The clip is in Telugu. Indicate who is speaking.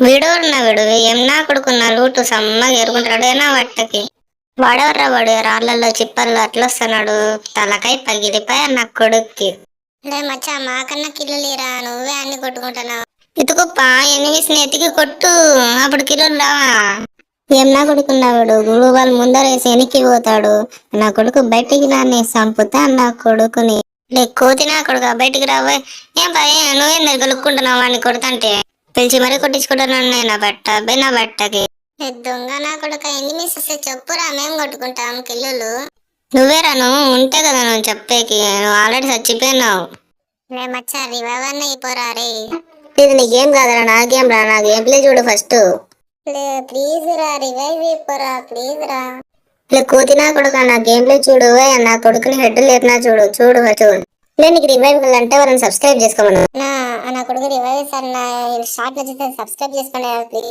Speaker 1: వీడోరున్నా ఏం నా కొడుకున్నా లూటు సమ్మగా ఎరుకుంటాడు ఏనా వట్టకి. వాడెవర్రా వాడు రాళ్ళల్లో చిప్పల్లో అట్లా వస్తున్నాడు, తలకాయ పగిలిపోయా నా కొడుక్కి. లే మచ్చా మాకన్నా కిల్లులేరా, నువ్వే అన్ని కొట్టుకుంటున్నావు. ఇతుకుప్ప ఎనిమిస్ ఎతికి కొట్టు, అప్పుడు కిలోలు రావా. ఏం నా కొడుకున్నావాడు గురువు వాళ్ళు ముందరేసి వెనక్కి పోతాడు. నా కొడుకు బయటికి రాని సంపుతా నా కొడుకుని. లే కోతి నా కొడుకు బయటికి రావే. ఏం పా నువ్వేం గలుక్కుంటున్నావు వాడిని కొడుతుంటే. పిలిచి మరీ కొట్టించుకుంటున్నాను నేను నా బట్ట అబ్బాయి నా బట్టకి. దొంగ నా కొడుక ఎన్ని మిస్ వస్తే చెప్పురా, మేము కొట్టుకుంటాం కిల్లులు. నువ్వేరా నువ్వు ఉంటే కదా నువ్వు చెప్పేకి, నువ్వు ఆల్రెడీ చచ్చిపోయినావు. రే మచ్చా రివైవ్ అన్న అయిపోరా రే. ఇది నీకేం కాదురా, నా గేమ్ రా, నా గేమ్ ప్లే చూడు ఫస్ట్. ప్లీజ్ రా రివైవ్ అయిపోరా ప్లీజ్ రా. కోతి నా కొడుక నా గేమ్ ప్లే చూడు, నా కొడుకుని హెడ్ లేపినా చూడు చూడు ఫస్ట్. నీకు రివైవ్ అంటే వాళ్ళని సబ్స్క్రైబ్ చేసుకోమను. నా కొడుకు రివైవ్ సార్, నా షార్ట్ నచ్చితే సబ్స్క్రైబ్ చేసుకోండి ప్లీజ్.